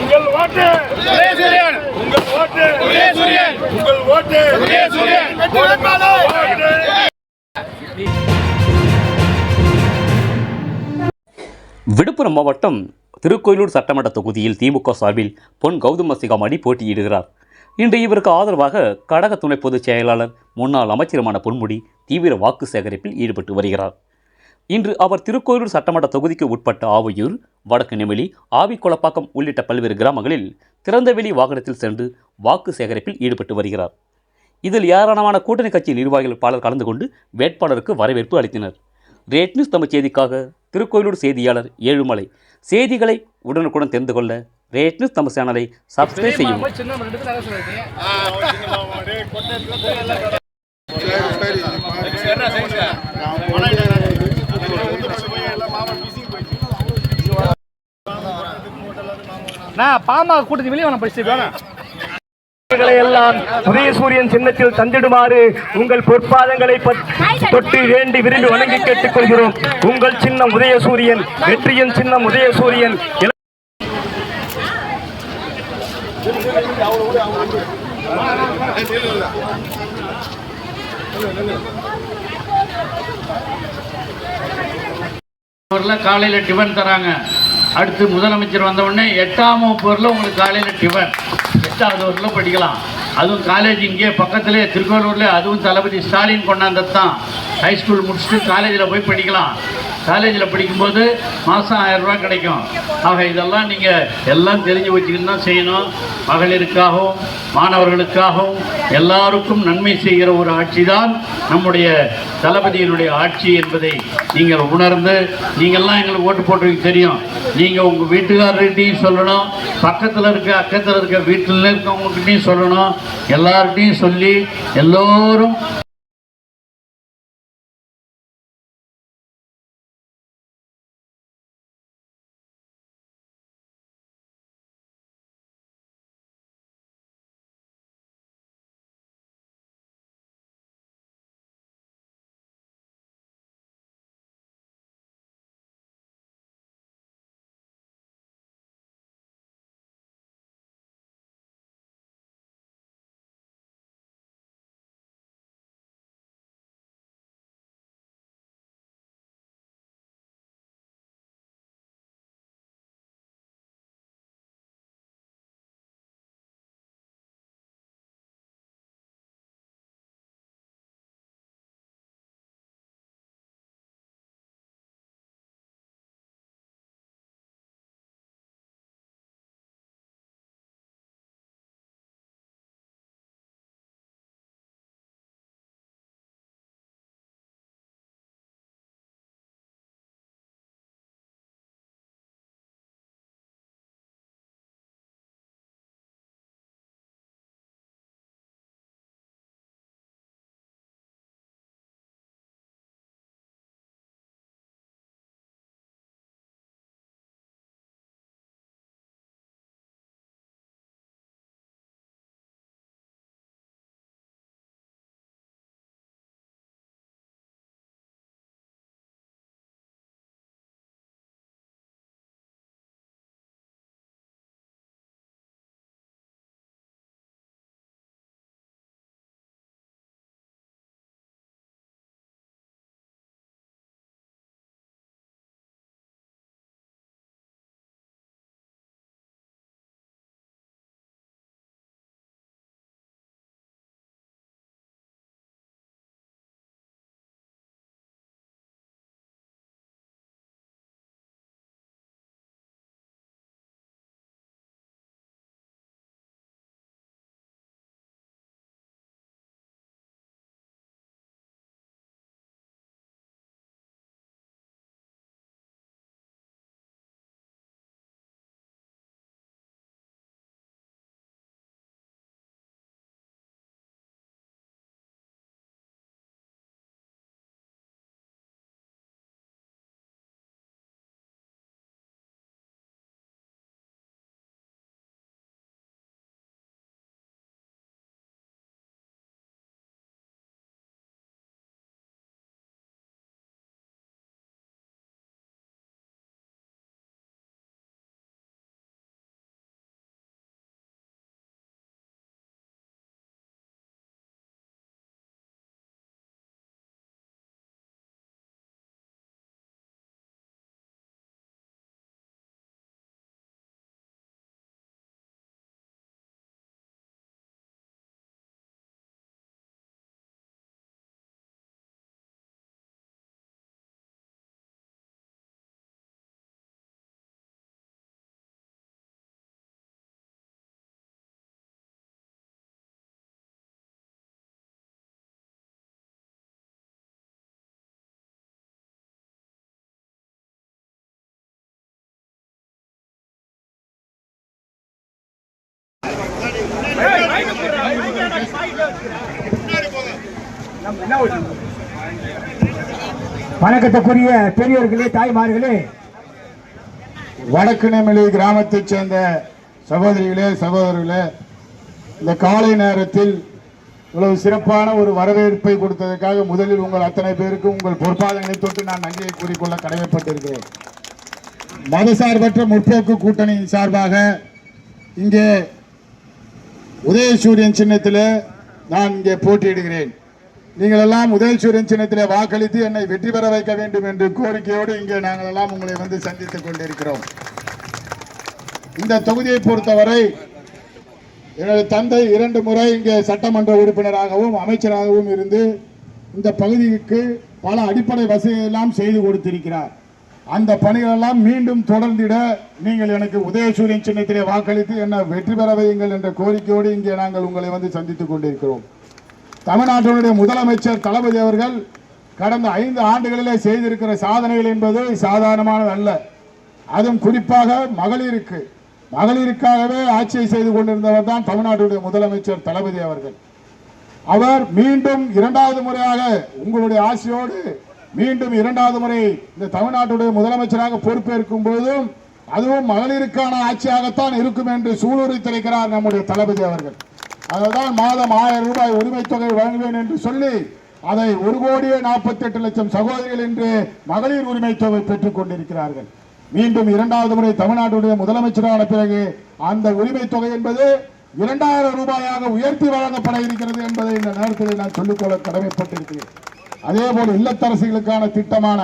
உங்கள் ஓட்டு உதயசூரியன், உங்கள் ஓட்டு உதயசூரியன், உங்கள் ஓட்டு உதயசூரியன். விழுப்புரம் மாவட்டம் திருக்கோயிலூர் சட்டமன்ற தொகுதியில் திமுக சார்பில் பொன் கௌதம சிகாமணி போட்டியிடுகிறார். இன்று இவருக்கு ஆதரவாக கழக துணை பொதுச் செயலாளர் முன்னாள் அமைச்சருமான பொன்முடி தீவிர வாக்கு சேகரிப்பில் ஈடுபட்டு வருகிறார். இன்று அவர் திருக்கோயிலூர் சட்டமன்ற தொகுதிக்கு உட்பட்ட ஆவையூர், வடக்கு நெமிலி, ஆவிக்குளப்பாக்கம் உள்ளிட்ட பல்வேறு கிராமங்களில் திறந்தவெளி வாகனத்தில் சென்று வாக்கு சேகரிப்பில் ஈடுபட்டு வருகிறார். இதில் ஏராளமான கூட்டணி கட்சி நிர்வாகிகள் பலர் கலந்து கொண்டு வேட்பாளருக்கு வரவேற்பு அளித்தனர். ரேட் நியூஸ் தமிழ் செய்திக்காக திருக்கோயிலூர் செய்தியாளர் ஏழுமலை. செய்திகளை உடனுக்குடன் தெரிந்து கொள்ள ரேட் நியூஸ் தமிழ் சேனலை சப்ஸ்கிரைப் செய்யும். பாமக கூட்டணி வெளியே படிச்சு எல்லாம் உதயசூரியன் சின்னத்தில் தந்திடுமாறு உங்கள் பொற்பாதங்களை தொட்டு வேண்டி விரும்பி வணங்கி கேட்டுக் கொள்கிறோம். உங்கள் சின்னம் உதயசூரியன், வெற்றியின் சின்னம் உதயசூரியன். காலையில் டிஃபன் தராங்க. அடுத்து முதலமைச்சர் வந்த உடனே 8ஆம் வகுப்புல உங்களுக்கு காலையில் டிஃபன் 8வது வகுப்புல படிக்கலாம். அதுவும் காலேஜ் இங்கே பக்கத்திலே திருக்கோயிலூரில், அதுவும் தளபதி ஸ்டாலின் கொண்டாந்தது தான். ஹைஸ்கூல் முடிச்சுட்டு காலேஜில் போய் படிக்கலாம். காலேஜில் படிக்கும்போது மாதம் 1000 ரூபா கிடைக்கும். ஆக இதெல்லாம் நீங்கள் எல்லாம் தெரிஞ்சு வச்சுக்கிட்டு தான் செய்யணும். மகளிருக்காகவும் மாணவர்களுக்காகவும் எல்லாருக்கும் நன்மை செய்கிற ஒரு ஆட்சி தான் நம்முடைய தளபதியினுடைய ஆட்சி என்பதை நீங்கள் உணர்ந்து, நீங்கள்லாம் எங்களுக்கு ஓட்டு போட்டுருக்கு தெரியும். நீங்கள் உங்கள் வீட்டுக்காரர்கிட்டையும் சொல்லணும், பக்கத்தில் அக்கத்தில் வீட்டில் இருக்கவங்ககிட்டையும் சொல்லணும். எல்லார்கிட்டையும் சொல்லி எல்லோரும் வணக்கத்துக்குரிய பெரியவர்களே, தாய்மார்களே, வடக்கு நெமிலி கிராமத்தைச் சேர்ந்த சகோதரிகளே, சகோதரர்களே, இந்த காலை நேரத்தில் இவ்வளவு சிறப்பான ஒரு வரவேற்பை கொடுத்ததற்காக முதலில் உங்கள் அத்தனை பேருக்கும் உங்கள் பொறுப்பாளர்களை தொட்டு நான் நன்றியை கூறிக்கொள்ள கடமைப்பட்டிருக்கிறேன். மதசார்பற்ற முற்போக்கு கூட்டணியின் சார்பாக இங்கே உதயசூரியன் சின்னத்தில் நான் இங்கே போட்டியிடுகிறேன். நீங்கள் எல்லாம் உதயசூரியன் சின்னத்திலே வாக்களித்து என்னை வெற்றி பெற வைக்க வேண்டும் என்று கோரிக்கையோடு இங்கே நாங்கள் எல்லாம் உங்களை வந்து சந்தித்துக் கொண்டிருக்கிறோம். இந்த தொகுதியை பொறுத்தவரை எனது தந்தை 2 முறை இங்கே சட்டமன்ற உறுப்பினராகவும் அமைச்சராகவும் இருந்து இந்த பகுதிக்கு பல அடிப்படை வசதிகள் எல்லாம் செய்து கொடுத்திருக்கிறார். அந்த பணிகள் எல்லாம் மீண்டும் தொடர்ந்திட நீங்கள் எனக்கு உதயசூரியன் சின்னத்திலே வாக்களித்து என்னை வெற்றி பெற வையுங்கள் என்ற கோரிக்கையோடு இங்கே நாங்கள் உங்களை வந்து சந்தித்துக் கொண்டிருக்கிறோம். தமிழ்நாட்டினுடைய முதலமைச்சர் தளபதி அவர்கள் கடந்த 5 ஆண்டுகளிலே செய்திருக்கிற சாதனைகள் என்பது சாதாரணமானது அல்ல. அதுவும் குறிப்பாக மகளிருக்காகவே ஆட்சியை செய்து கொண்டிருந்தவர் தான் தமிழ்நாட்டுடைய முதலமைச்சர் தளபதி அவர்கள். அவர் மீண்டும் 2வது முறையாக உங்களுடைய ஆசையோடு மீண்டும் 2வது முறை இந்த தமிழ்நாட்டுடைய முதலமைச்சராக பொறுப்பேற்கும் போதும் அதுவும் மகளிருக்கான ஆட்சியாகத்தான் இருக்கும் என்று சூளுரைத்திருக்கிறார் நம்முடைய தளபதி அவர்கள். அதனால் மாதம் 1000 ரூபாய் உரிமை தொகை வழங்குவேன் என்று சொல்லி அதை 1,48,00,000 சகோதரிகள் என்று மகளிர் உரிமை தொகை பெற்றுக் கொண்டிருக்கிறார்கள். மீண்டும் 2வது முறை தமிழ்நாட்டுடைய முதலமைச்சரான பிறகு அந்த உரிமை தொகை என்பது 2000 ரூபாயாக உயர்த்தி வழங்கப்பட இருக்கிறது என்பதை இந்த நேரத்தில் நான் சொல்லிக்கொள்ள கடமைப்பட்டிருக்கிறேன். அதே போல இல்லத்தரசிகளுக்கான திட்டமான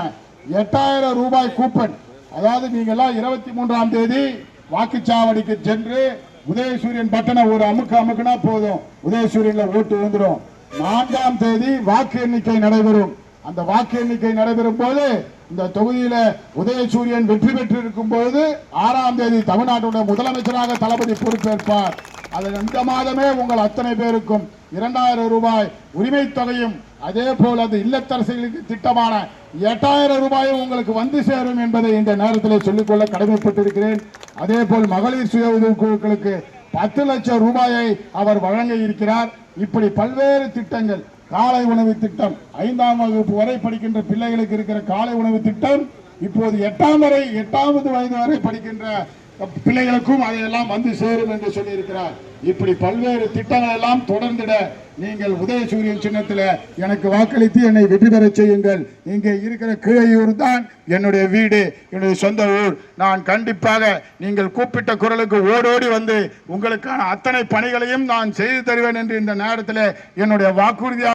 8000 ரூபாய் கூப்பன், அதாவது நீங்கள்லாம் 23ஆம் தேதி வாக்குச்சாவடிக்கு சென்று உதயசூரியன் பட்டனை ஒரு அமுக்குனா போதும், உதயசூரியன்ல ஓட்டு வந்துடும். 4ஆம் தேதி வாக்கு எண்ணிக்கை நடைபெறும். அந்த வாக்கு எண்ணிக்கை நடைபெறும் போது இந்த தொகுதியில உதயசூரியன் வெற்றி பெற்று இருக்கும் போது 6ஆம் தேதி தமிழ்நாட்டுடைய முதலமைச்சராக தளபதி பொறுப்பேற்பார். அது இந்த மாதமே உங்கள் அத்தனை பேருக்கும் 2000 ரூபாய் உரிமை தொகையும் அதே போல் அது இல்லத்தரசிகளுக்கு திட்டமான 8000 ரூபாயும் உங்களுக்கு வந்து சேரும் என்பதை இந்த நேரத்தில் சொல்லிக்கொள்ள கடமைப்பட்டிருக்கிறேன். அதே போல் மகளிர் சுய உதவி குழுக்களுக்கு 10 லட்சம் ரூபாயை அவர் வழங்க இருக்கிறார். இப்படி பல்வேறு திட்டங்கள், காலை உணவு திட்டம், 5ஆம் வகுப்பு வரை படிக்கின்ற பிள்ளைகளுக்கு இருக்கிற காலை உணவு திட்டம் இப்போது 8வது வயது வரை படிக்கின்ற பிள்ளைகளுக்கும் அதையெல்லாம் வந்து சேரும் என்று சொல்லியிருக்கிறார். இப்படி பல்வேறு திட்டங்கள் எல்லாம் தொடர்ந்திட நீங்கள் உதயசூரியன் சின்னத்தில் எனக்கு வாக்களித்து என்னை வெற்றி பெற செய்யுங்கள். இங்கே இருக்கிற கீழையூர் தான் என்னுடைய வீடு, என்னுடைய சொந்த ஊர். நான் கண்டிப்பாக நீங்கள் கூப்பிட்ட குரலுக்கு ஓடோடி வந்து உங்களுக்கான அத்தனை பணிகளையும் நான் செய்து தருவேன் என்று இந்த நேரத்தில் என்னுடைய வாக்குறுதியாக